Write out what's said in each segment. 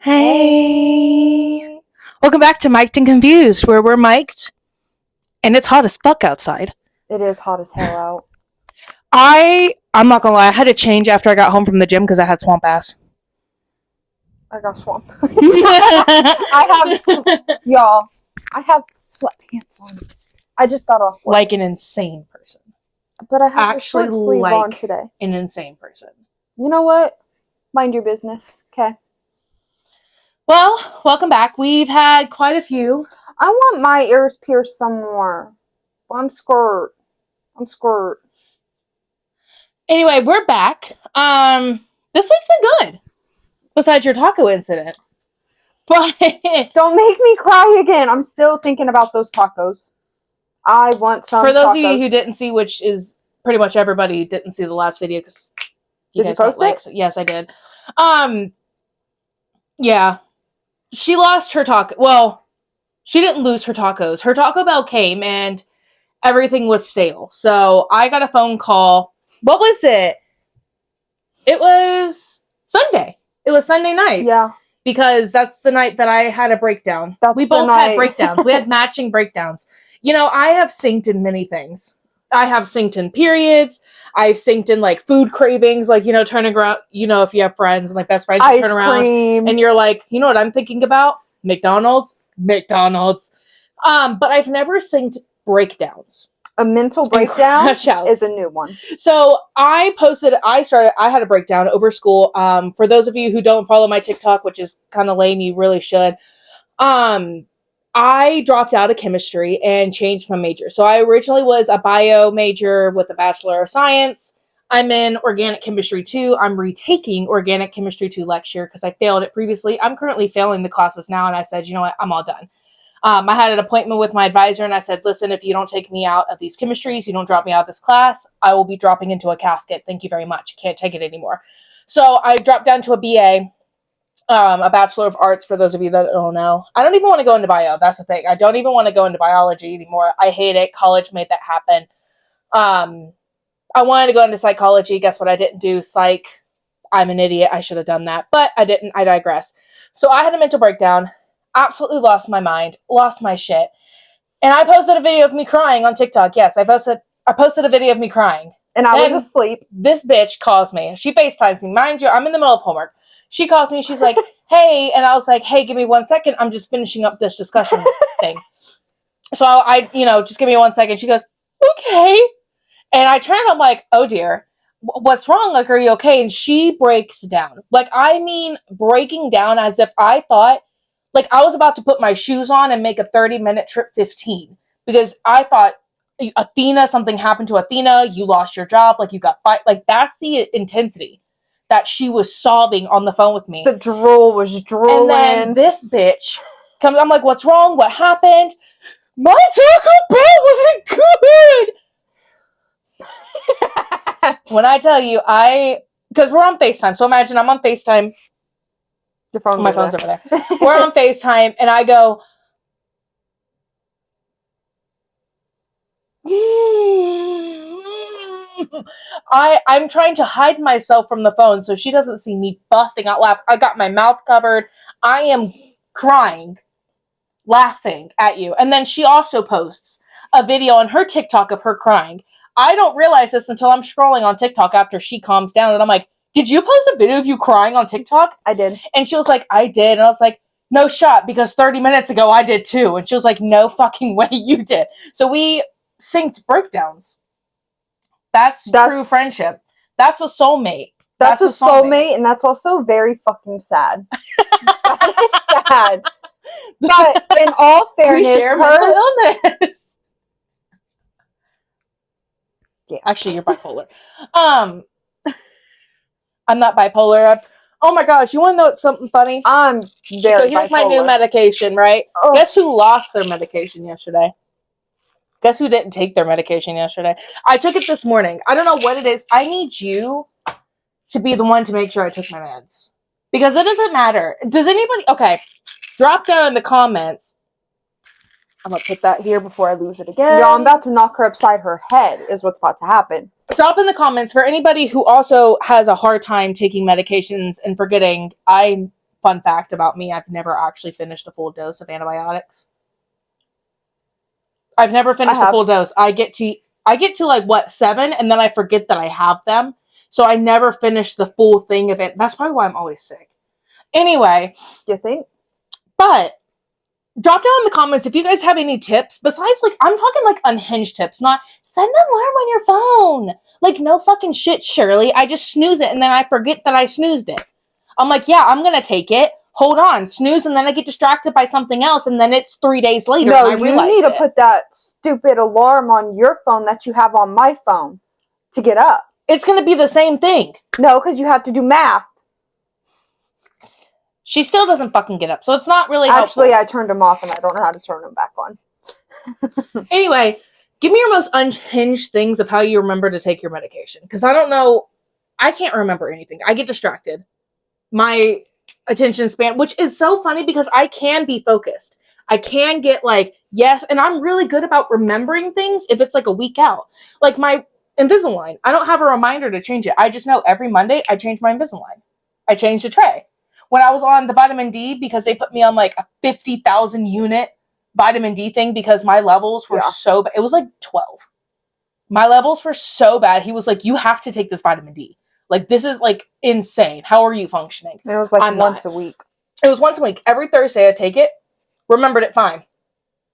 Hey. Welcome back to Mic'd and Confused, where we're mic'd and it's hot as fuck outside. It is hot as hell out. I'm not gonna lie, I had to change after I got home from the gym because I had swamp ass. I got swamp. Y'all, I have sweatpants on. I just got off work. Like an insane person. But I have Actually, a short sleeve like on today. an insane person. You know what? Mind your business, okay? Well, welcome back. We've had quite a few. I want my ears pierced some more. I'm scared. Anyway, we're back. This week's been good. Besides your taco incident. But don't make me cry again. I'm still thinking about those tacos. I want some for those tacos. of you who didn't see, which is pretty much everybody didn't see the last video because did you post it? Yes, I did. Yeah. She lost her taco. Well, she didn't lose her tacos. Her Taco Bell came and everything was stale. So I got a phone call. What was it? It was Sunday. It was Sunday night. Yeah. Because that's the night that I had a breakdown. We both had breakdowns. We had matching breakdowns. You know, I have synced in many things. I have synced in periods. I've synced in, like, food cravings. Like, you know, turning around. You know, if you have friends and, like, best friends, you turn around. And you're like, you know what I'm thinking about? McDonald's. But I've never synced breakdowns. A mental breakdown is a new one. So I had a breakdown over school. For those of you who don't follow my TikTok, which is kind of lame, you really should. I dropped out of chemistry and changed my major. So I originally was a bio major with a Bachelor of Science. I'm in Organic Chemistry 2. I'm retaking Organic Chemistry 2 lecture because I failed it previously. I'm currently failing the classes now, and I said, you know what, I'm all done. I had an appointment with my advisor, and I said, listen, if you don't take me out of these chemistries, you don't drop me out of this class, I will be dropping into a casket. Thank you very much. Can't take it anymore. So I dropped down to a BA, a Bachelor of Arts, for those of you that don't know. I don't even want to go into bio. That's the thing. I don't even want to go into biology anymore. I hate it. College made that happen. I wanted to go into psychology. Guess what I didn't do? Psych. I'm an idiot. I should have done that, but I didn't. I digress. So I had a mental breakdown. Absolutely lost my mind, lost my shit. And I posted a video of me crying on TikTok. Yes, I posted a video of me crying. And I was asleep. This bitch calls me. She FaceTimes me. Mind you, I'm in the middle of homework. She calls me. She's like, hey. And I was like, hey, give me 1 second. I'm just finishing up this discussion thing. So I, just give me 1 second. She goes, okay. And I turn, I'm like, oh dear. What's wrong? Like, are you okay? And she breaks down. Like, I mean, breaking down as if I thought, like, I was about to put my shoes on and make a 30-minute trip 15. Because I thought, Athena, something happened to Athena, you lost your job, like, you got fired. Like, that's the intensity that she was sobbing on the phone with me. The drool was drooling. And then this bitch comes, I'm like, what's wrong? What happened? My Taco Bell wasn't good! When I tell you, because we're on FaceTime, so imagine I'm on FaceTime. My phone's over there. We're on FaceTime, and I go, I'm trying to hide myself from the phone so she doesn't see me busting out laughing. I got my mouth covered. I am crying, laughing at you. And then she also posts a video on her TikTok of her crying. I don't realize this until I'm scrolling on TikTok after she calms down, and I'm like, did you post a video of you crying on TikTok? I did. And she was like, I did. And I was like, no shot, because 30 minutes ago I did too. And she was like, no fucking way you did. So we synced breakdowns. That's true friendship. That's a soulmate. That's a soulmate, and that's also very fucking sad. That is sad. But in all fairness, we share mental illness. Yeah. Actually, you're bipolar. I'm not bipolar. Oh my gosh, you want to know something funny? I'm very So here's bipolar. my new medication, right? Oh. Guess who lost their medication yesterday? Guess who didn't take their medication yesterday? I took it this morning. I don't know what it is. I need you to be the one to make sure I took my meds. Because it doesn't matter. Does anybody... Okay, drop down in the comments. I'm going to put that here before I lose it again. Y'all, I'm about to knock her upside her head is what's about to happen. Drop in the comments for anybody who also has a hard time taking medications and forgetting. I fun fact about me, I've never actually finished a full dose of antibiotics. I've never finished a full dose. I get to like, what, 7, and then I forget that I have them. So I never finish the full thing of it. That's probably why I'm always sick. Anyway. Do you think? But drop down in the comments if you guys have any tips. Besides, like, I'm talking, like, unhinged tips. Not set an alarm on your phone. Like, no fucking shit, Shirley. I just snooze it, and then I forget that I snoozed it. I'm like, yeah, I'm going to take it. Hold on, snooze, and then I get distracted by something else, and then it's 3 days later, and I realize you need to put that stupid alarm on your phone that you have on my phone to get up. It's going to be the same thing. No, because you have to do math. She still doesn't fucking get up, so it's not really helpful. Actually, I turned them off, and I don't know how to turn them back on. Anyway, give me your most unhinged things of how you remember to take your medication, because I don't know. I can't remember anything. I get distracted. My attention span, which is so funny because I can be focused. I can get like, yes, and I'm really good about remembering things if it's like a week out. Like my Invisalign, I don't have a reminder to change it. I just know every Monday I change my Invisalign. I change the tray. When I was on the vitamin D, because they put me on like a 50,000 unit vitamin D thing because my levels were so bad. It was like 12. My levels were so bad. He was like, you have to take this vitamin D. Like, this is, like, insane. How are you functioning? It was, like, once a week. It was once a week. Every Thursday I'd take it. Remembered it fine.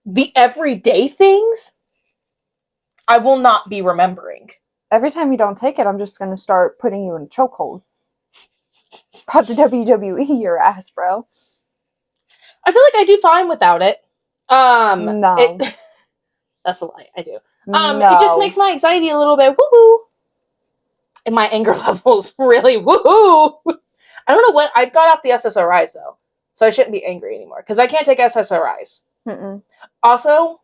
The everyday things, I will not be remembering. Every time you don't take it, I'm just going to start putting you in a chokehold. About to WWE your ass, bro. I feel like I do fine without it. No. That's a lie. I do. No. It just makes my anxiety a little bit woohoo. And my anger levels really woohoo. I don't know what, I got off the SSRIs though. So I shouldn't be angry anymore. Because I can't take SSRIs. Mm-mm. Also,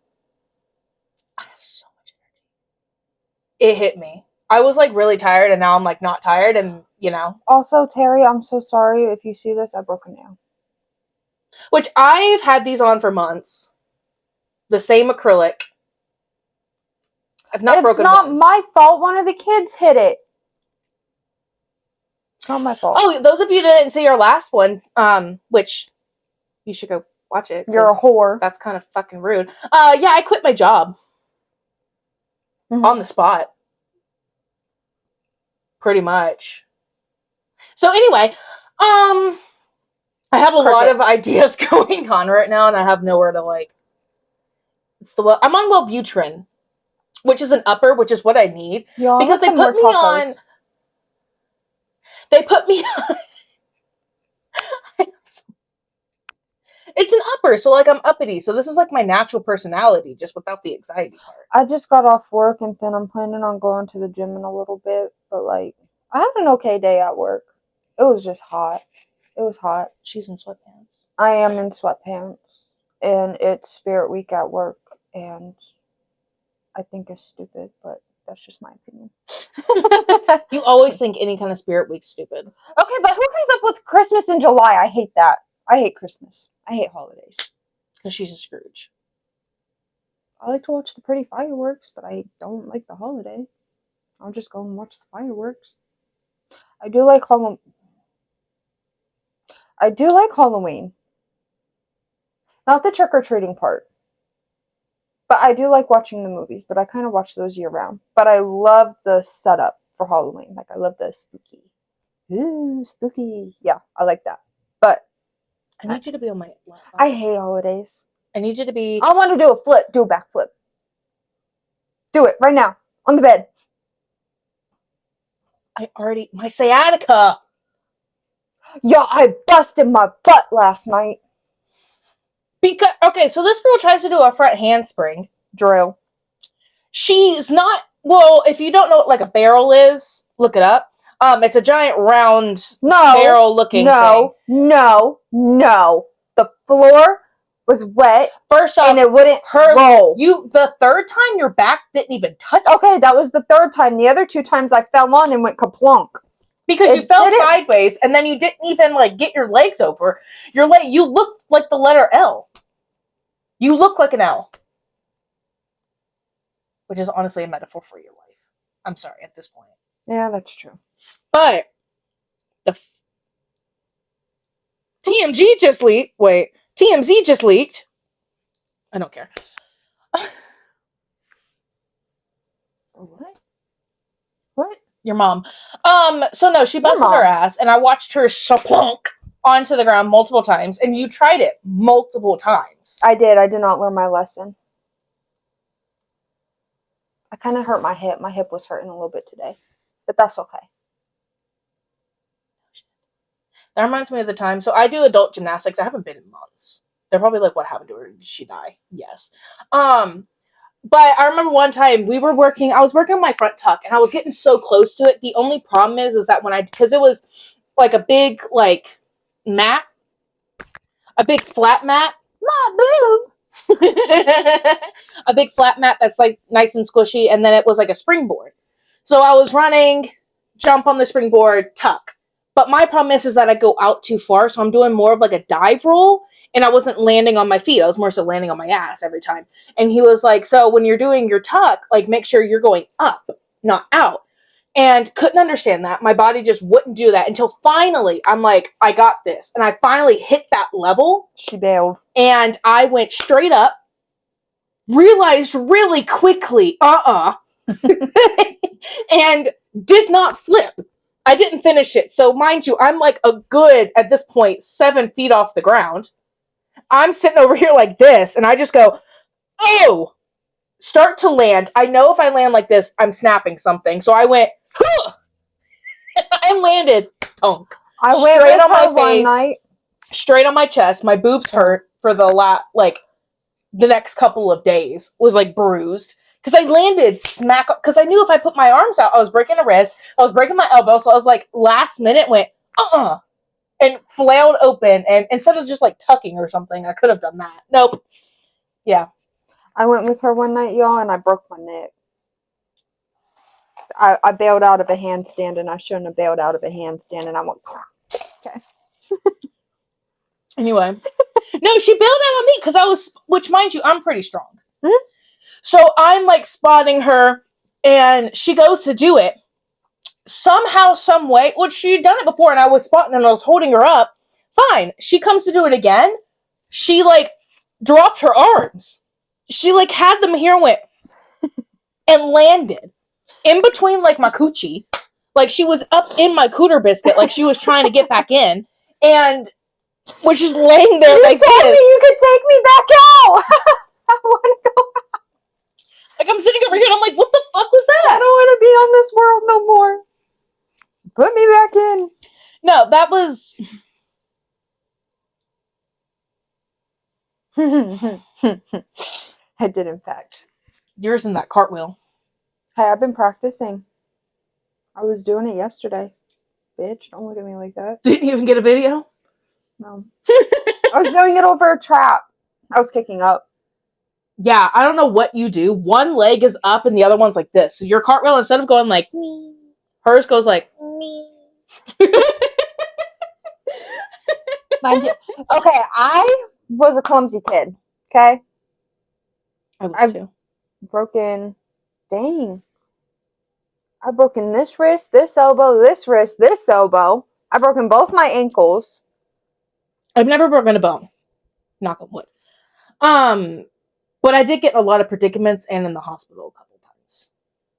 I have so much energy. It hit me. I was like really tired and now I'm like not tired and you know. Also, Terry, I'm so sorry if you see this. I broke a nail. Which I've had these on for months. The same acrylic. I've not broken one. It's not my fault. One of the kids hit it. It's not my fault. Oh, those of you that didn't see our last one, which you should go watch it. You're a whore. That's kind of fucking rude. Yeah, I quit my job. On the spot. Pretty much. So anyway, I have a lot of ideas going on right now, and I have nowhere to like. I'm on Wellbutrin, which is an upper, which is what I need because they put me on. They put me on. It's an upper, so like I'm uppity. So this is like my natural personality, just without the anxiety part. I just got off work, and then I'm planning on going to the gym in a little bit. But like, I had an okay day at work. It was just hot. It was hot. She's in sweatpants. I am in sweatpants, and it's Spirit Week at work, and I think it's stupid, but that's just my opinion. You always think any kind of Spirit Week's stupid. Okay, but who comes up with Christmas in July? I hate that. I hate Christmas. I hate holidays. Because she's a Scrooge. I like to watch the pretty fireworks, but I don't like the holiday. I'll just go and watch the fireworks. I do like Halloween. Not the trick-or-treating part. But I do like watching the movies, but I kind of watch those year-round. But I love the setup for Halloween. Like, I love the spooky. Ooh, spooky. Yeah, I like that. But I need you to be on my lap. I hate holidays. I need you to be... I want to do a flip. Do a backflip. Do it right now. On the bed. My sciatica. Yeah, I busted my butt last night. Okay, so this girl tries to do a front handspring. Drill. She's not... Well, if you don't know what like a barrel is, look it up. It's a giant round barrel-looking thing. No. The floor was wet. First off, and it wouldn't roll. The third time, your back didn't even touch it. Okay, that was the third time. The other 2 times I fell on and went kaplunk. Because you fell sideways, and then you didn't even like get your legs over. You looked like the letter L. You look like an L. Which is honestly a metaphor for your life. I'm sorry at this point. Yeah, that's true. But the TMZ just leaked. Wait, TMZ just leaked. I don't care. What? What? Your mom. So no, she busted her mom. ass, and I watched her shaplunk onto the ground multiple times, and you tried it multiple times. I did. I did not learn my lesson. I kind of hurt my hip. My hip was hurting a little bit today, but that's okay. That reminds me of the time. So I do adult gymnastics. I haven't been in months. They're probably like, what happened to her? Did she die? Yes. But I remember one time I was working on my front tuck, and I was getting so close to it. The only problem is that because it was like a big, like, mat, a big flat mat, my boob, a big flat mat that's like nice and squishy, and then it was like a springboard. So I was running, jump on the springboard, tuck. But my problem is that I go out too far, so I'm doing more of like a dive roll, and I wasn't landing on my feet. I was more so landing on my ass every time. And he was like, so when you're doing your tuck, like, make sure you're going up, not out. And couldn't understand that. My body just wouldn't do that until finally I'm like, I got this. And I finally hit that level. She bailed. And I went straight up, realized really quickly, and did not flip. I didn't finish it. So mind you, I'm like a good, at this point, 7 feet off the ground. I'm sitting over here like this, and I just go, oh! Start to land. I know if I land like this, I'm snapping something. So I went, huh! I landed, tonk. I went straight with on my her one face, night. straight on my chest. My boobs hurt for the next couple of days. Was like bruised. Because I landed smack, because I knew if I put my arms out, I was breaking a wrist, I was breaking my elbow, so I was like, last minute, went, and flailed open, and instead of just like tucking or something, I could have done that. Nope. Yeah. I went with her one night, y'all, and I broke my neck. I bailed out of a handstand, and I shouldn't have bailed out of a handstand, and I went, okay. Anyway. No, she bailed out on me, because which mind you, I'm pretty strong. Mm-hmm. So I'm like spotting her, and she goes to do it. Somehow, some way, which she'd done it before, and I was spotting and I was holding her up. Fine. She comes to do it again. She like dropped her arms. She like had them here and went and landed in between like my coochie. Like she was up in my cooter biscuit, like she was trying to get back in, and was just laying there like this. You told me you could take me back out. I want to go. Like, I'm sitting over here and I'm like, what the fuck was that? I don't want to be on this world no more. Put me back in. No, that was... I did, in fact. Yours in that cartwheel. Hey, I've been practicing. I was doing it yesterday. Bitch, don't look at me like that. Didn't you even get a video? No. I was doing it over a trap. I was kicking up. Yeah, I don't know what you do. One leg is up and the other one's like this. So your cartwheel, instead of going like me, hers goes like me. Okay, I was a clumsy kid. Okay? I was too. Broken. Dang. I've broken this wrist, this elbow, this wrist, this elbow. I've broken both my ankles. I've never broken a bone. Knock on wood. But I did get in a lot of predicaments and in the hospital a couple times.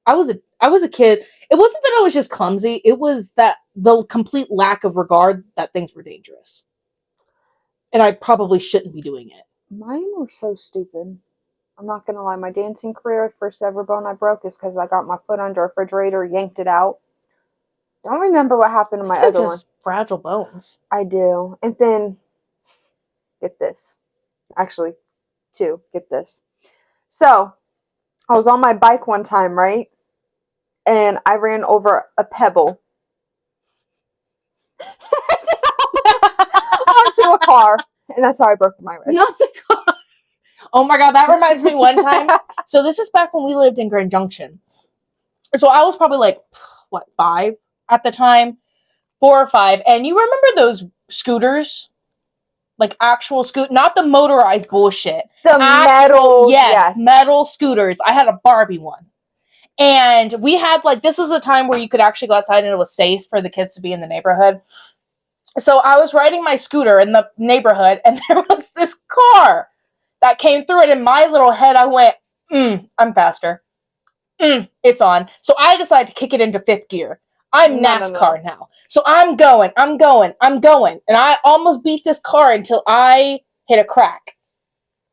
I was a kid. It wasn't that I was just clumsy. It was that the complete lack of regard that things were dangerous. And I probably shouldn't be doing it. Mine were so stupid. I'm not going to lie. My dancing career, first ever bone I broke is because I got my foot under a refrigerator, yanked it out. Don't remember what happened to my other one. Fragile bones. I do. And then, get this. Actually, two. Get this. So, I was on my bike one time, right? And I ran over a pebble onto a car. And that's how I broke my wrist. Not the car. Oh my god, that reminds me one time. So this is back when we lived in Grand Junction. So I was probably like, 5 at the time? 4 or 5. And you remember those scooters? Like actual not the motorized bullshit. The metal. Yes, metal scooters. I had a Barbie one. And we had this is a time where you could actually go outside and it was safe for the kids to be in the neighborhood. So I was riding my scooter in the neighborhood, and there was this car that came through it. In my little head, I went, I'm faster. It's on. So I decided to kick it into fifth gear. I'm NASCAR now. So I'm going. And I almost beat this car until I hit a crack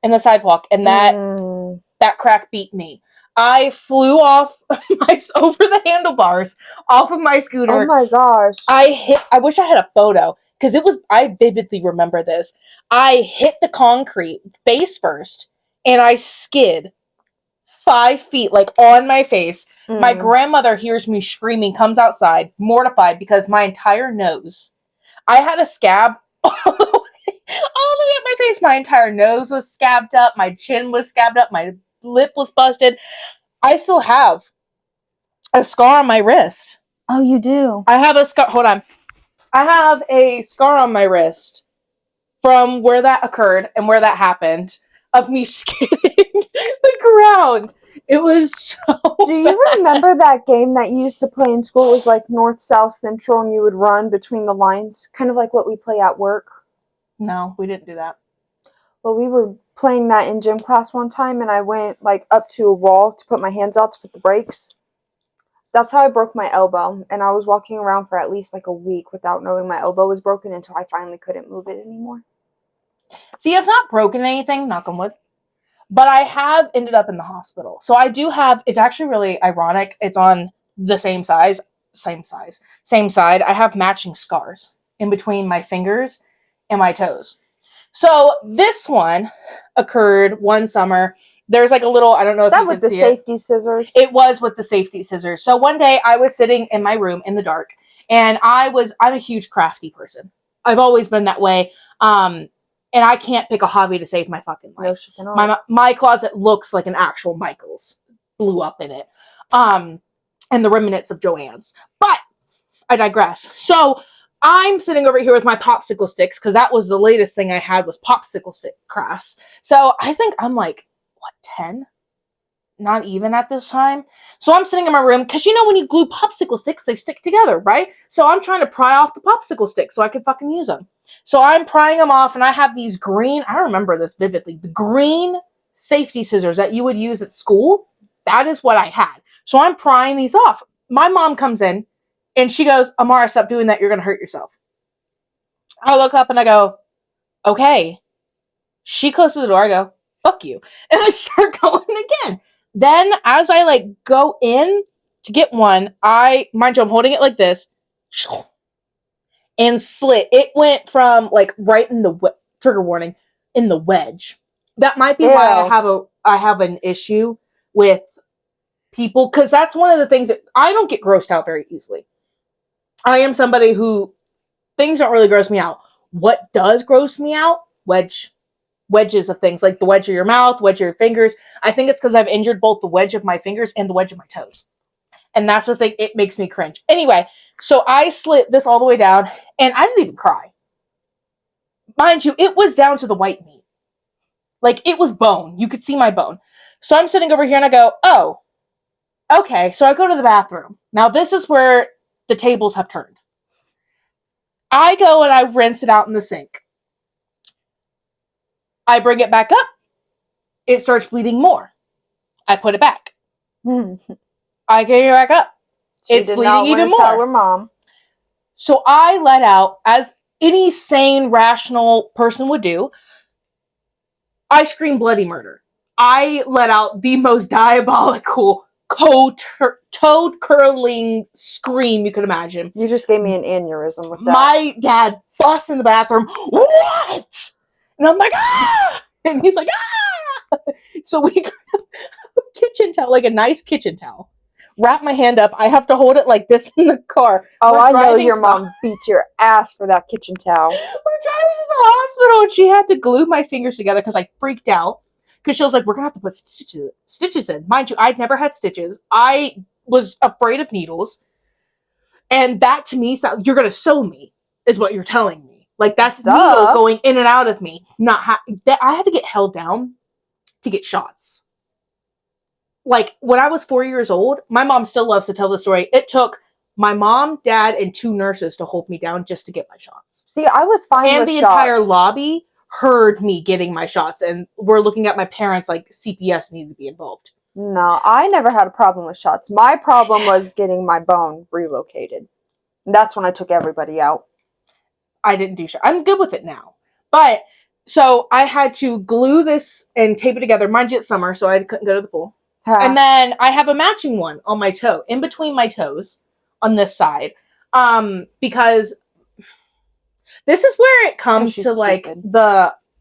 in the sidewalk, and that crack beat me. I flew off over the handlebars off of my scooter. Oh my gosh. I wish I had a photo, because I vividly remember this. I hit the concrete face first, and I skid 5 feet, like on my face. My grandmother hears me screaming, comes outside, mortified, because my entire nose, I had a scab all the way up my face. My entire nose was scabbed up. My chin was scabbed up. My lip was busted. I still have a scar on my wrist. Oh, you do? I have a scar. Hold on. I have a scar on my wrist from where that occurred and where that happened, of me skidding the ground. It was so Do you remember that game that you used to play in school? It was like North, South, Central, and you would run between the lines, kind of like what we play at work. No, we didn't do that. Well, we were playing that in gym class one time, and I went like up to a wall to put my hands out to put the brakes. That's how I broke my elbow, and I was walking around for at least like a week without knowing my elbow was broken until I finally couldn't move it anymore. See, I've not broken anything, knock on wood, but I have ended up in the hospital. So I do have, it's actually really ironic. It's on the same side. I have matching scars in between my fingers and my toes. So this one occurred one summer. There's like a little, I don't know if you can see it. Is that with the safety scissors? It was with the safety scissors. So one day I was sitting in my room in the dark, and I'm a huge crafty person. I've always been that way. And I can't pick a hobby to save my fucking life. No, she cannot. My closet looks like an actual Michael's. Blew up in it. And the remnants of Joanne's. But I digress. So I'm sitting over here with my popsicle sticks, because that was the latest thing I had was popsicle stick crafts. So I think I'm like, 10? Not even at this time. So I'm sitting in my room, because when you glue popsicle sticks, they stick together, right? So I'm trying to pry off the popsicle sticks so I can fucking use them. So I'm prying them off, and I have these green, I remember this vividly, the green safety scissors that you would use at school. That is what I had. So I'm prying these off. My mom comes in, and she goes, Amara, stop doing that. You're going to hurt yourself. I look up and I go, okay. She closes the door. I go, fuck you. And I start going again. Then as I go in to get one, mind you, I'm holding it like this, and slit. It went from right in the trigger warning, in the wedge. That might be why I have an issue with people, because that's one of the things that I don't get grossed out very easily. I am somebody who things don't really gross me out. What does gross me out? Wedges of things, like the wedge of your mouth, wedge of your fingers. I think it's because I've injured both the wedge of my fingers and the wedge of my toes. And that's the thing, it makes me cringe. Anyway, so I slit this all the way down, and I didn't even cry. Mind you, it was down to the white meat. It was bone. You could see my bone. So I'm sitting over here and I go, oh, okay. So I go to the bathroom. Now this is where the tables have turned. I go and I rinse it out in the sink. I bring it back up. It starts bleeding more. I put it back. I get it back up. It's bleeding even more. Tell her mom. So I let out, as any sane, rational person would do, I scream bloody murder. I let out the most diabolical, toad-curling scream you could imagine. You just gave me an aneurysm with that. My dad busts in the bathroom. What? And I'm like, ah! And he's like, ah! So we grab a kitchen towel, a nice kitchen towel. Wrap my hand up. I have to hold it like this in the car. Oh, I know your mom beat your ass for that kitchen towel. We're driving to the hospital, and she had to glue my fingers together because I freaked out. Because she was like, we're going to have to put stitches in. Mind you, I'd never had stitches. I was afraid of needles. And that to me, you're going to sew me, is what you're telling me. That's needle going in and out of me. I had to get held down to get shots. When I was 4 years old, my mom still loves to tell the story. It took my mom, dad, and 2 nurses to hold me down just to get my shots. See, I was fine and with the shots. entire lobby heard me getting my shots, and we're looking at my parents like CPS needed to be involved. No, I never had a problem with shots. My problem was getting my bone relocated. And that's when I took everybody out. I didn't do shots. I'm good with it now. But, so I had to glue this and tape it together. Mind you, it's summer, so I couldn't go to the pool. And then I have a matching one on my toe, in between my toes, on this side. Because this is where it comes to, like,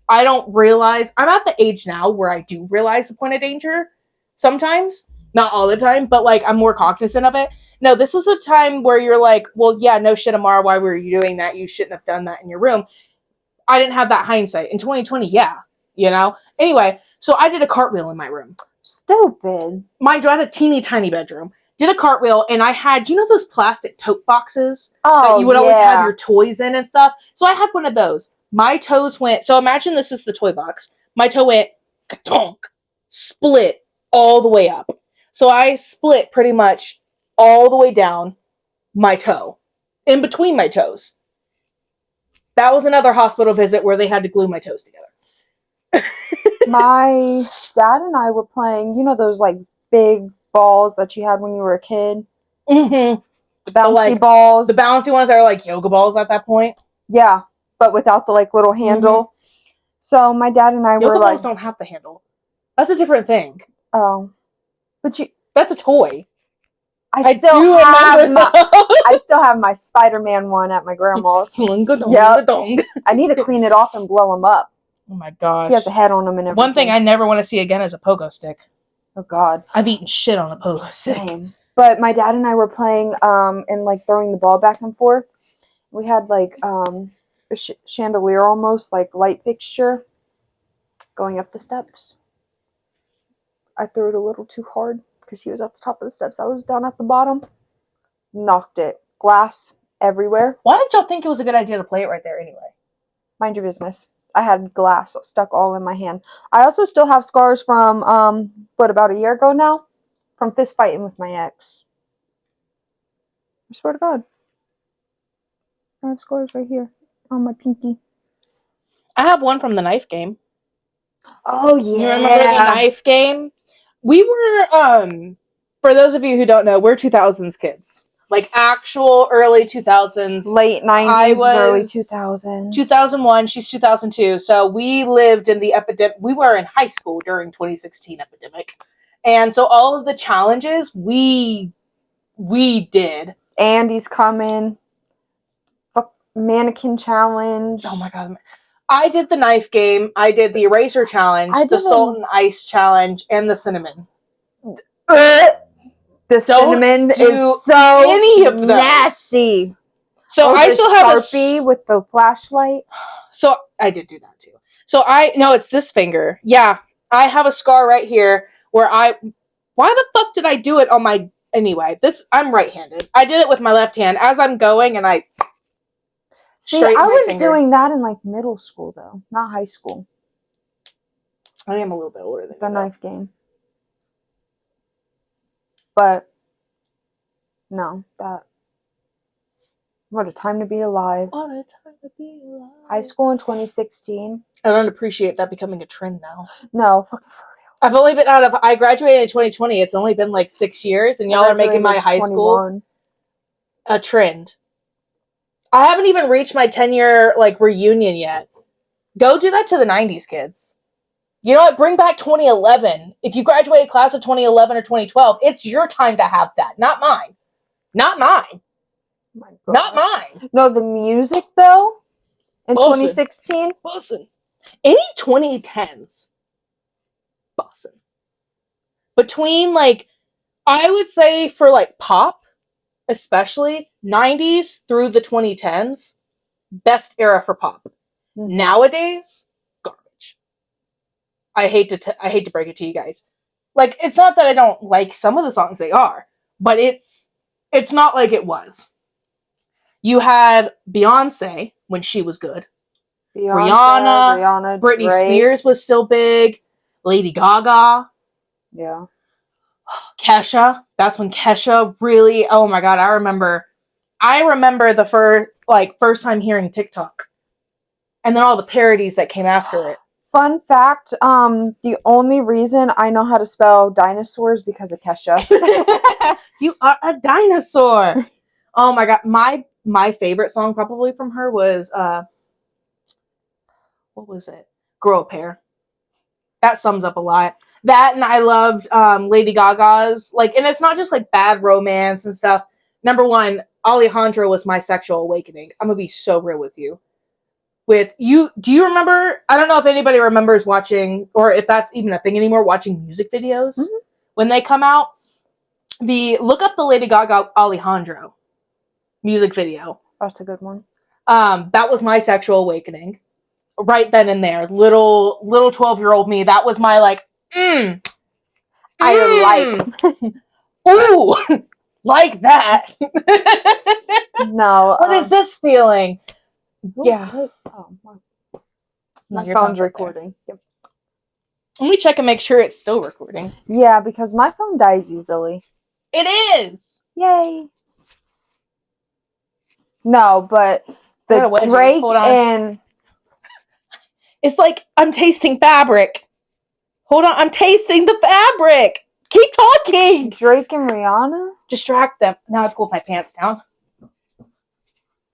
I don't realize, I'm at the age now where I do realize the point of danger sometimes. Not all the time, but, like, I'm more cognizant of it. No, this is a time where you're like, well, yeah, no shit, Amara, why were you doing that? You shouldn't have done that in your room. I didn't have that hindsight. In 2020, yeah, you know? Anyway, so I did a cartwheel in my room. Stupid. Mind you, I had a teeny tiny bedroom. Did a cartwheel, and I had, you know those plastic tote boxes that you would always have your toys in and stuff? So I had one of those. My toes went, so imagine this is the toy box. My toe went, ka-tonk, split all the way up. So I split pretty much all the way down my toe, in between my toes. That was another hospital visit where they had to glue my toes together. My dad and I were playing, you know those, like, big balls that you had when you were a kid? Mm-hmm. The bouncy balls. The bouncy ones that are like yoga balls at that point. Yeah, but without the, like, little handle. Mm-hmm. So my dad and I yoga were like... Yoga balls don't have the handle. That's a different thing. Oh. But that's a toy. I still have my Spider-Man one at my grandma's. Yep. I need to clean it off and blow him up. Oh my gosh. He has a head on him and everything. One thing I never want to see again is a pogo stick. Oh God. I've eaten shit on a pogo stick. Same. But my dad and I were playing and like throwing the ball back and forth. We had like a chandelier almost, like light fixture going up the steps. I threw it a little too hard because he was at the top of the steps. I was down at the bottom. Knocked it. Glass everywhere. Why did y'all think it was a good idea to play it right there anyway? Mind your business. I had glass stuck all in my hand. I also still have scars from, about a year ago now? From fist fighting with my ex. I swear to God. I have scars right here on my pinky. I have one from the knife game. Oh, yeah. You remember the knife game? We were, for those of you who don't know, we're 2000s kids. Like, actual early 2000s. Late 90s, early 2000s. 2001, she's 2002. So we lived in the epidemic. We were in high school during 2016 epidemic. And so all of the challenges we did. Andy's coming. Mannequin challenge. Oh my God. I did the knife game. I did the eraser challenge, the salt and ice challenge, and the cinnamon. The cinnamon is so any of nasty. So I still have a Sharpie with the flashlight. So I did do that too. So it's this finger. Yeah, I have a scar right here where why the fuck did I do it on my, anyway, I'm right-handed. I did it with my left hand as I'm going and I I was doing that in like middle school though, not high school. I am a little bit older than the knife game. But no, what a time to be alive. What a time to be alive. High school in 2016. I don't appreciate that becoming a trend now. No, fucking for real. I've only been I graduated in 2020. It's only been like 6 years and y'all are making my high school a trend. I haven't even reached my 10-year like reunion yet. Go do that to the 90s kids. You know what? Bring back 2011. If you graduated class of 2011 or 2012, it's your time to have that. Not mine. Not mine. My God. Not mine. No, the music though in 2016. Bussin'. Any 2010s. Bussin'. Between like, I would say for like pop, especially 90s through the 2010s, best era for pop. Mm-hmm. Nowadays, garbage. I hate to break it to you guys. Like, it's not that I don't like some of the songs, they are, but it's not like it was. You had Beyonce when she was good. Rihanna, Britney Spears was still big. Lady Gaga. Yeah. Kesha, That's when Kesha really, oh my god, I remember the first time hearing TikTok. And then all the parodies that came after it. Fun fact, the only reason I know how to spell dinosaurs is because of Kesha. You are a dinosaur. Oh my god, my favorite song probably from her was what was it? Girl Pair. That sums up a lot. That, and I loved Lady Gaga's, like, and it's not just like bad romance and stuff. Number one, Alejandro was my sexual awakening. I'm gonna be so real with you. With you, do you remember? I don't know if anybody remembers watching, or if that's even a thing anymore, watching music videos when they come out. Look up the Lady Gaga Alejandro music video. That's a good one. That was my sexual awakening. Right then and there, little 12-year-old me. That was my like, I like. Ooh, like that. No. What is this feeling? Yeah. Oh, my phone's recording. Yep. Let me check and make sure it's still recording. Yeah, because my phone dies easily. It is. Yay. No, but the Drake and... It's like, I'm tasting fabric. Hold on, I'm tasting the fabric. Keep talking. Drake and Rihanna? Distract them. Now I pulled my pants down.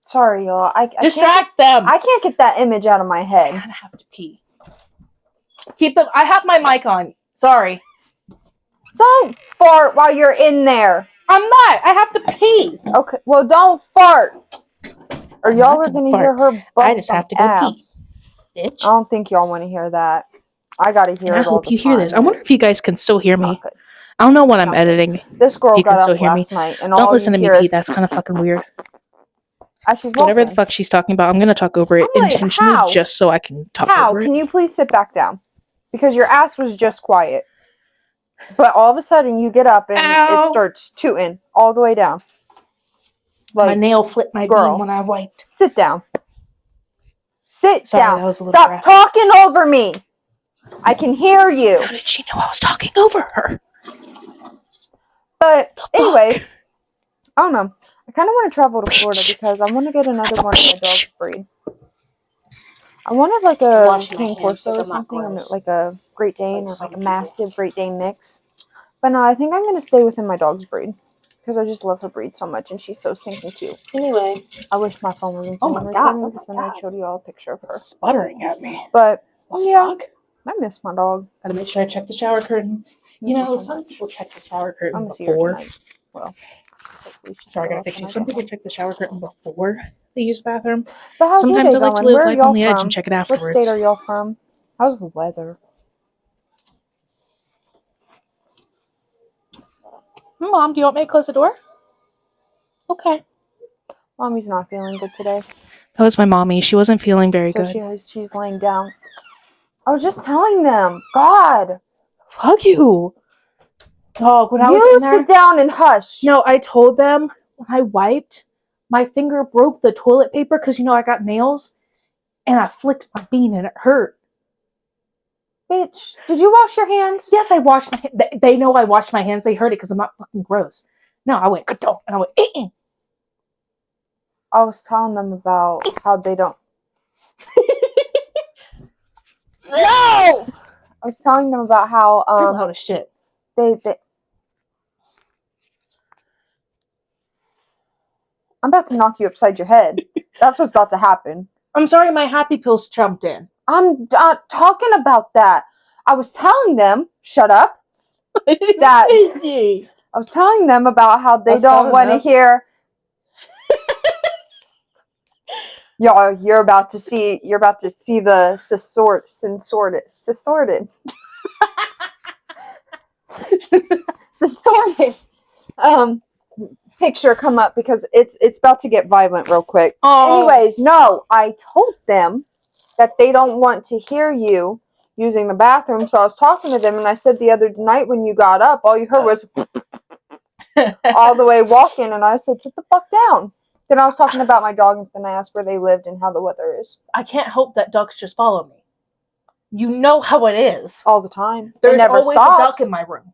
Sorry, y'all. Distract them. I can't get that image out of my head. I kind of have to pee. Keep them. I have my mic on. Sorry. Don't fart while you're in there. I'm not. I have to pee. Okay. Well, don't fart. Or y'all are going to hear her bust I just have to go ass. pee. Bitch. I don't think y'all want to hear that. I got to hear it all the time. I hope you hear this. I wonder if you guys can still hear me. Good. I don't know when I'm editing. This girl got up last night. And don't listen to me pee. That's kind of fucking weird. Whatever the fuck she's talking about, I'm going to talk over it intentionally just so I can talk over it. Can you please sit back down? Because your ass was just quiet. But all of a sudden you get up and it starts tooting all the way down. Like, my nail flipped my bean when I wiped. Sit down. Sit down. That was a little Stop graphic. talking over me. I can hear you. How did she know I was talking over her? But anyways, I don't know. I kind of want to travel to Florida because I want to get another one of my dog's breed. I wanted like a King Corso or something, like a Great Dane or like a Mastiff Great Dane mix. But no, I think I'm going to stay within my dog's breed because I just love her breed so much and she's so stinking cute. Anyway. I wish my phone was in Oh my god. Because then I showed you all a picture of her. It's sputtering at me. But yeah, I miss my dog. Gotta make sure I check the shower curtain. You know, some people check the shower curtain before. Well, sorry, I gotta fix you. Some people check the shower curtain before they use the bathroom. But how's sometimes your day I like to going? live life on the edge and check it afterwards. What state are y'all from? How's the weather? Mom, do you want me to close the door? Okay. Mommy's not feeling good today. That was my mommy. She wasn't feeling very good. So she's laying down. I was just telling them. God. Fuck you. Dog, when I was in there, sit down and hush. No, I told them when I wiped, my finger broke the toilet paper because, you know, I got nails. And I flicked my bean and it hurt. Bitch, did you wash your hands? Yes, I washed my hands. They know I washed my hands. They heard it because I'm not fucking gross. No, I went, and I went, I was telling them about how they don't. No! I was telling them about how you're loud as shit. They I'm about to knock you upside your head. That's what's about to happen. I'm sorry, my happy pills jumped in. I'm not talking about that. I was telling them, shut up. That I was telling them about how they don't want to hear. Y'all, you're about to see the sordid picture come up because it's about to get violent real quick. Oh. Anyways, no, I told them that they don't want to hear you using the bathroom, so I was talking to them and I said the other night when you got up, all you heard was all the way walking, and I said, sit the fuck down. Then I was talking about my dog, and then I asked where they lived and how the weather is. I can't help that ducks just follow me. You know how it is. All the time. There's always a duck in my room.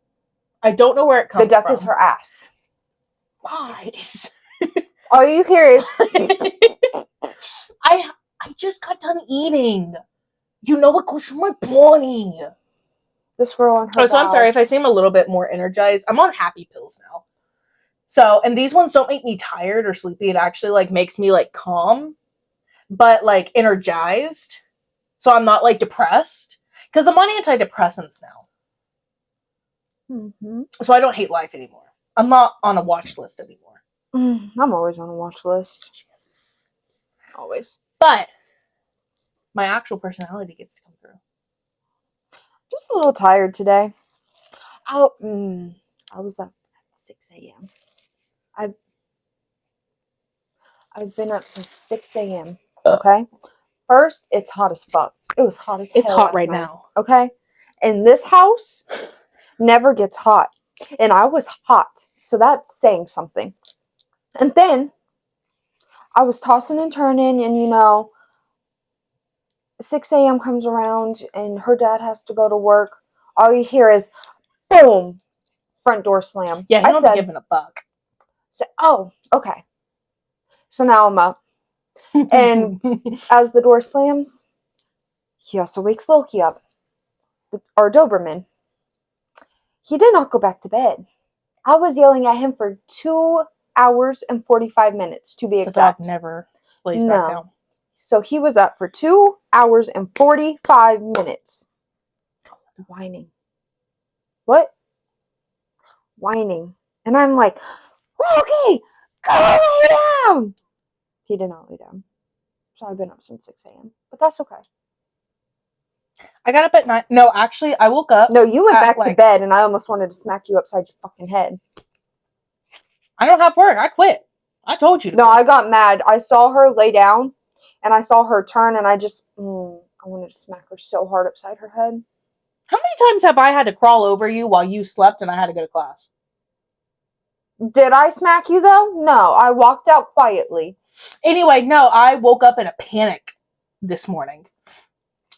I don't know where it comes The duck from. is her ass. Lies. All you hear is... I just got done eating. You know what goes through my body. This girl and her Oh, so I'm sorry if I vows. seem a little bit more energized. I'm on happy pills now. So, and these ones don't make me tired or sleepy. It actually, like, makes me, like, calm, but, like, energized. So I'm not, like, depressed. Because I'm on antidepressants now. Mm-hmm. So I don't hate life anymore. I'm not on a watch list anymore. I'm always on a watch list. Always. But my actual personality gets to come through. Just a little tired today. I was up at 6 a.m. I've been up since 6 a.m. Okay? First, it's hot as fuck. It was hot as hell. It's hot last right night, now. Okay? And this house never gets hot. And I was hot. So that's saying something. And then I was tossing and turning, and 6 a.m. comes around and her dad has to go to work. All you hear is boom, front door slam. Yeah, he don't be giving a fuck. Oh, okay. So now I'm up. And as the door slams, he also wakes Loki up. Our Doberman. He did not go back to bed. I was yelling at him for 2 hours and 45 minutes to be exact. The dog never lays back down. So he was up for 2 hours and 45 minutes. Whining. What? Whining. And I'm like, Loki, go lay down. He did not lay down. So I've been up since 6 a.m. But that's okay. I got up at 9. No, actually, I woke up. No, you went back to bed and I almost wanted to smack you upside your fucking head. I don't have work. I quit. I told you to No, quit. I got mad. I saw her lay down and I saw her turn and I just, I wanted to smack her so hard upside her head. How many times have I had to crawl over you while you slept and I had to go to class? Did I smack you though? No, I walked out quietly. Anyway, no, I woke up in a panic this morning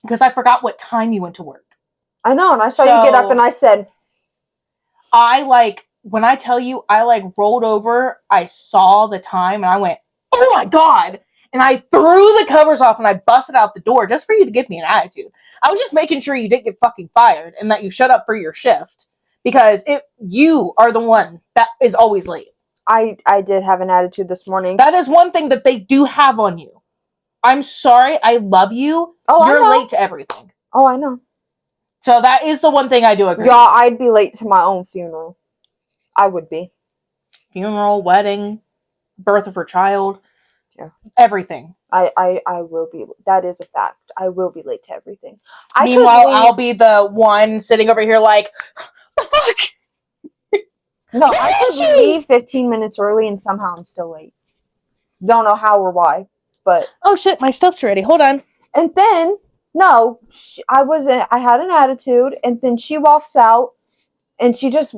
because I forgot what time you went to work. I know, and I saw you get up and I said... when I tell you, I rolled over, I saw the time and I went, oh my God! And I threw the covers off and I busted out the door just for you to give me an attitude. I was just making sure you didn't get fucking fired and that you shut up for your shift because you are the one that is always late. I did have an attitude this morning. That is one thing that they do have on you. I'm sorry. I love you. Oh, you're late to everything. Oh, I know. So that is the one thing I do agree. Yeah, I'd be late to my own funeral. I would be. Funeral, wedding, birth of her child. Yeah. Everything. I will be. That is a fact. I will be late to everything. Meanwhile, I'll be the one sitting over here like, the fuck? No, I could leave 15 minutes early and somehow I'm still late. Don't know how or why, but... Oh shit, my stuff's ready. Hold on. And then, no, I had an attitude, and then she walks out, and she just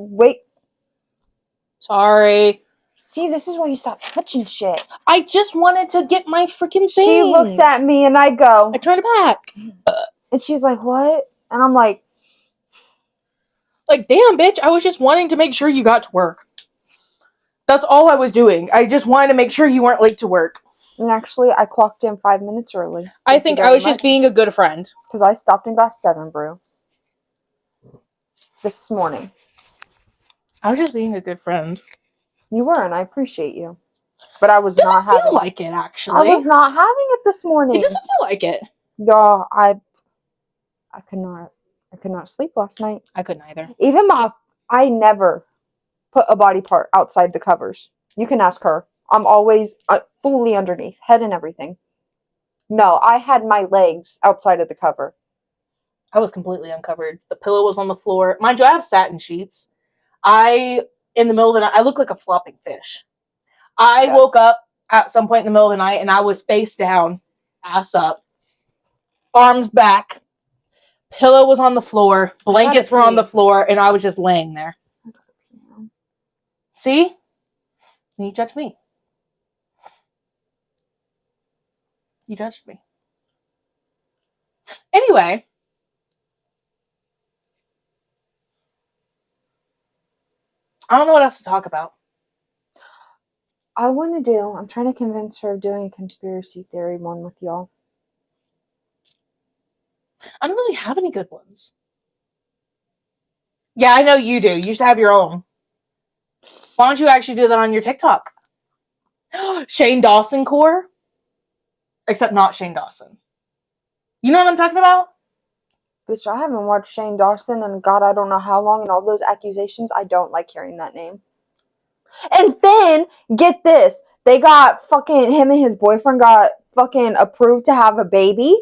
Sorry. See, this is why you stop touching shit. I just wanted to get my freaking thing. She looks at me, and I go... I turn it back. And she's like, what? And I'm like... Like, damn, bitch, I was just wanting to make sure you got to work. That's all I was doing. I just wanted to make sure you weren't late to work. And actually, I clocked in 5 minutes early. I think I was just being a good friend. Because I stopped and got 7 brew. This morning. I was just being a good friend. You were, and I appreciate you. But I was not having it. It doesn't feel like it, actually. I was not having it this morning. It doesn't feel like it. Y'all, I could not sleep last night. I couldn't either. Even I never put a body part outside the covers. You can ask her. I'm always fully underneath, head and everything. No, I had my legs outside of the cover. I was completely uncovered. The pillow was on the floor. Mind you, I have satin sheets. In the middle of the night, I look like a flopping fish. I woke up at some point in the middle of the night and I was face down, ass up, arms back. Pillow was on the floor. Blankets were on the floor, and I was just laying there. See? You judged me. You judged me. Anyway. I don't know what else to talk about. I'm trying to convince her of doing a conspiracy theory one with y'all. I don't really have any good ones. Yeah, I know you do. You should have your own. Why don't you actually do that on your TikTok? Shane Dawson core? Except not Shane Dawson. You know what I'm talking about? Bitch, I haven't watched Shane Dawson in God, I don't know how long, and all those accusations, I don't like hearing that name. And then, get this, him and his boyfriend got fucking approved to have a baby.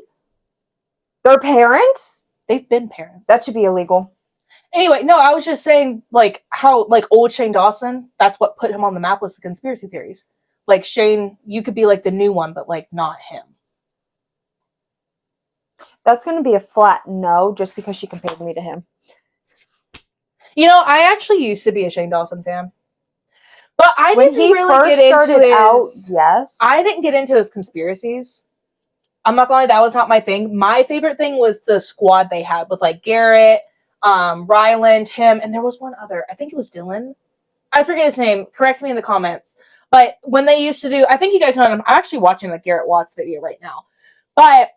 Their parents? They've been parents. That should be illegal. Anyway, no, I was just saying, like, how, like, old Shane Dawson, that's what put him on the map was the conspiracy theories. Like, Shane, you could be, like, the new one, but, like, not him. That's going to be a flat no, just because she compared me to him. You know, I actually used to be a Shane Dawson fan. But I when didn't he really first get into started his... out, yes. I didn't get into his conspiracies. I'm not gonna lie, that was not my thing. My favorite thing was the squad they had with, like, Garrett, Ryland, him, and there was one other. I think it was Dylan. I forget his name. Correct me in the comments. But when they used to do... I think you guys know him. I'm actually watching the Garrett Watts video right now. But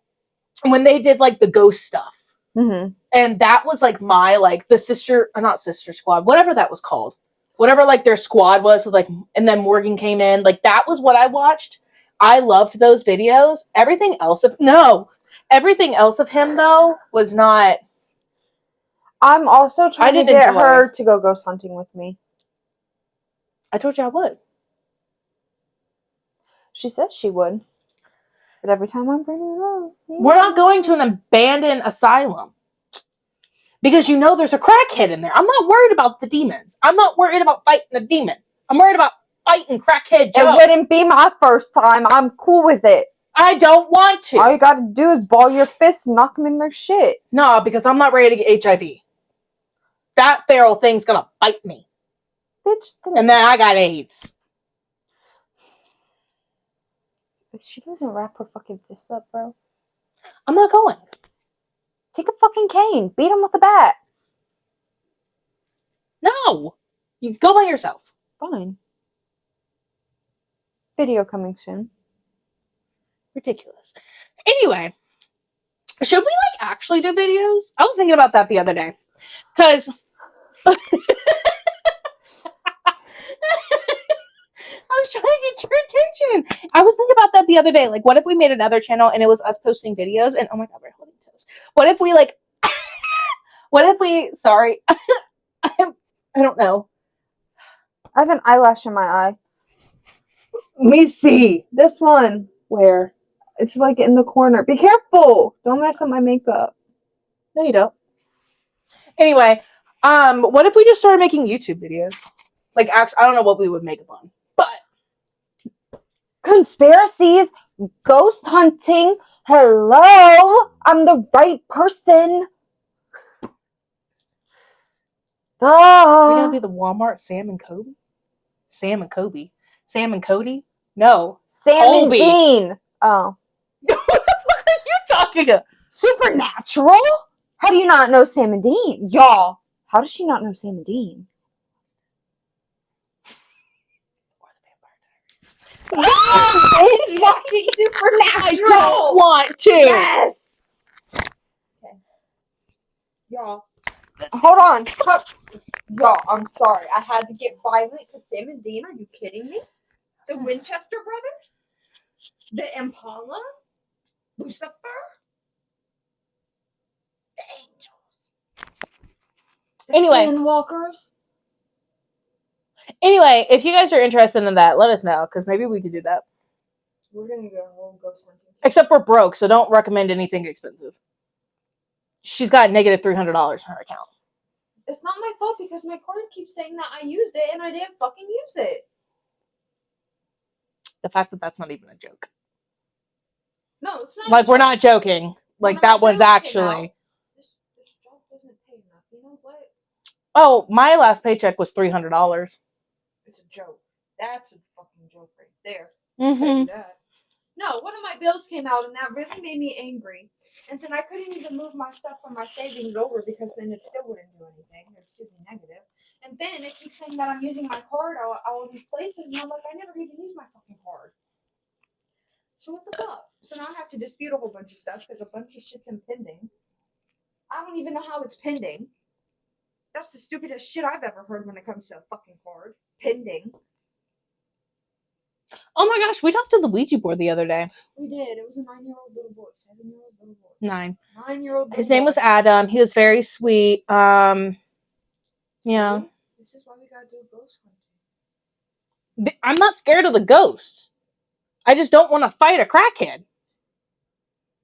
when they did, like, the ghost stuff, Mm-hmm. and that was, like, my, like, the sister... not sister squad. Whatever that was called. Whatever, like, their squad was. Like, and then Morgan came in. Like, that was what I watched. I loved those videos. Everything else of... No! Everything else of him, though, was not... I'm also trying to get her to go ghost hunting with me. I told you I would. She said she would. But every time I bring it up... We're not going to an abandoned asylum. Because you know there's a crackhead in there. I'm not worried about the demons. I'm not worried about fighting a demon. I'm worried about fighting crackhead Joe. It wouldn't be my first time. I'm cool with it. I don't want to. All you gotta do is ball your fists and knock them in their shit. No, because I'm not ready to get HIV. That feral thing's gonna bite me. Bitch. And then I got AIDS. If she doesn't wrap her fucking fists up, bro. I'm not going. Take a fucking cane. Beat him with a bat. No. You go by yourself. Fine. Video coming soon. Ridiculous. Anyway. Should we, like, actually do videos? I was thinking about that the other day. Because... I was trying to get your attention. I was thinking about that the other day. Like, what if we made another channel and it was us posting videos? And, oh my god, we're holding toes. What if we, like... what if we... Sorry. I don't know. I have an eyelash in my eye. Let me see. This one. Where? It's, like, in the corner. Be careful! Don't mess up my makeup. No, you don't. Anyway, what if we just started making YouTube videos? Like, actually, I don't know what we would make them on. But... Conspiracies, ghost hunting, hello, I'm the right person. Duh. We're gonna be the Walmart Sam and Colby? Sam and Colby. Sam and Cody? No. Sam Colby. and Dean. Oh. What the fuck are you talking about? Supernatural? How do you not know Sam and Dean? Y'all. How does she not know Sam and Dean? Or the Vampire Oh, it's talking supernatural. I don't want to. Yes. Okay. Y'all. Hold on. Y'all, I'm sorry. I had to get violent because Sam and Dean, are you kidding me? The Winchester brothers? The Impala? Lucifer? The Angels? The Anyway. Skinwalkers? Anyway, if you guys are interested in that, let us know, because maybe we could do that. We're going to go home ghost hunting. Except we're broke, so don't recommend anything expensive. She's got negative $300 in her account. It's not my fault because my card keeps saying that I used it and I didn't fucking use it. The fact that that's not even a joke. No, it's not. Like, we're not joking. Like, that one's actually... This job doesn't pay enough. You know what? Oh, my last paycheck was $300. It's a joke. That's a fucking joke right there. Mm-hmm. I'll tell you that. No, one of my bills came out, and that really made me angry. And then I couldn't even move my stuff from my savings over because then it still wouldn't do anything. It'd still be negative. And then it keeps saying that I'm using my card all these places, and I'm like, I never even used my fucking card. So what the fuck? So now I have to dispute a whole bunch of stuff because a bunch of shit's impending. I don't even know how it's pending. That's the stupidest shit I've ever heard when it comes to a fucking card. Pending. Oh my gosh, we talked to the Ouija board the other day. We did. It was a 9-year-old little boy. 7-year-old little boy. 9. 9-year-old. His name was Adam. He was very sweet. Yeah. This is why we gotta do a ghost hunting. I'm not scared of the ghosts. I just don't want to fight a crackhead.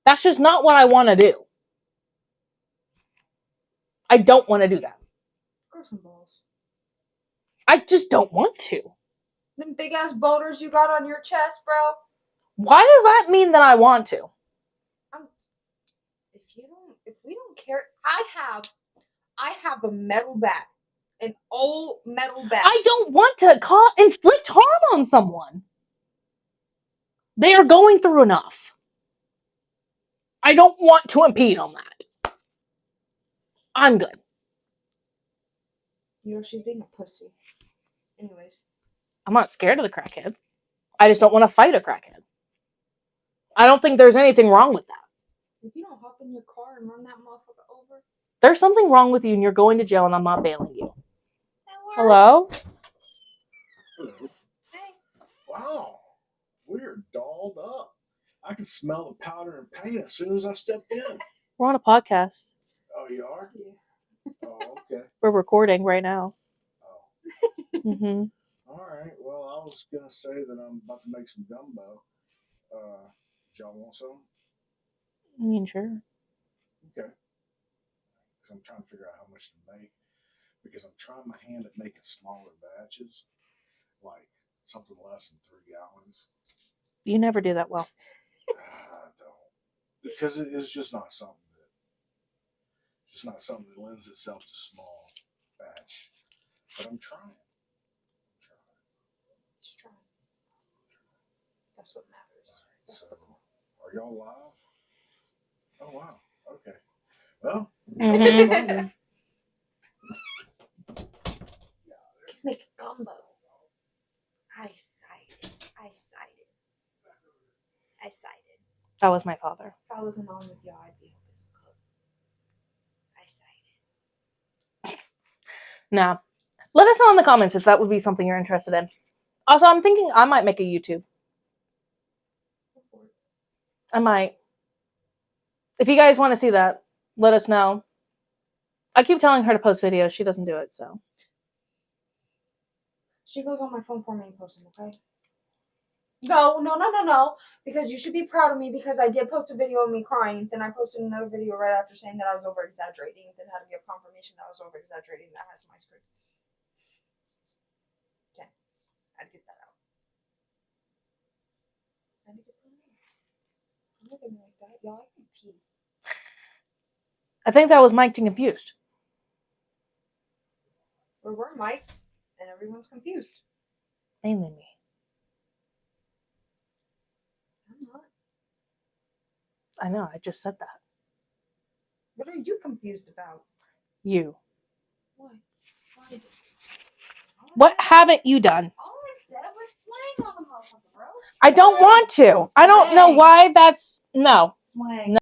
That's just not what I want to do. I don't want to do that. Grow some balls. I just don't want to. Them big ass boulders you got on your chest, bro. Why does that mean that I want to? If we don't care, I have a metal bat, an old metal bat. I don't want to inflict harm on someone. They are going through enough. I don't want to impede on that. I'm good. You know she's being a pussy. Anyways. I'm not scared of the crackhead. I just don't want to fight a crackhead. I don't think there's anything wrong with that. If you don't hop in your car and run that motherfucker over. There's something wrong with you and you're going to jail and I'm not bailing you. Hello? Hello. Hey. Wow. We're dolled up. I can smell the powder and paint as soon as I stepped in. We're on a podcast. Oh, you are? Yeah. Oh, okay. We're recording right now. Oh. Mm-hmm. All right. Well, I was going to say that I'm about to make some gumbo. Do y'all want some? I mean, sure. Okay. Because I'm trying to figure out how much to make. Because I'm trying my hand at making smaller batches. Like something less than 3 gallons. You never do that well. I don't. Because it's just not something that lends itself to small batch. But I'm trying. Just trying. That's what matters. That's So, the goal. are y'all live? Oh wow. Okay. Well. Mm-hmm. Let's make a gumbo. I cited. That was my father. If I wasn't on with y'all, I'd be helping cook. I cited. Nah. Let us know in the comments if that would be something you're interested in. Also, I'm thinking I might make a YouTube. Go for it. I might. If you guys want to see that, let us know. I keep telling her to post videos. She doesn't do it, so. She goes on my phone for me and posts them, okay? No. Because you should be proud of me because I did post a video of me crying. Then I posted another video right after saying that I was over-exaggerating. Then had to give confirmation that I was over-exaggerating. That has my script. Okay. I had to get that out. I'm looking like that. Y'all, I can pee. I think that was mic'd and confused. We're mic'd and everyone's confused. Mainly me. I'm not. I know, I just said that. What are you confused about? You. Why? What haven't you done? All I said was swang on the motherfucker, bro. I don't want to. I don't know why that's... No. Swang.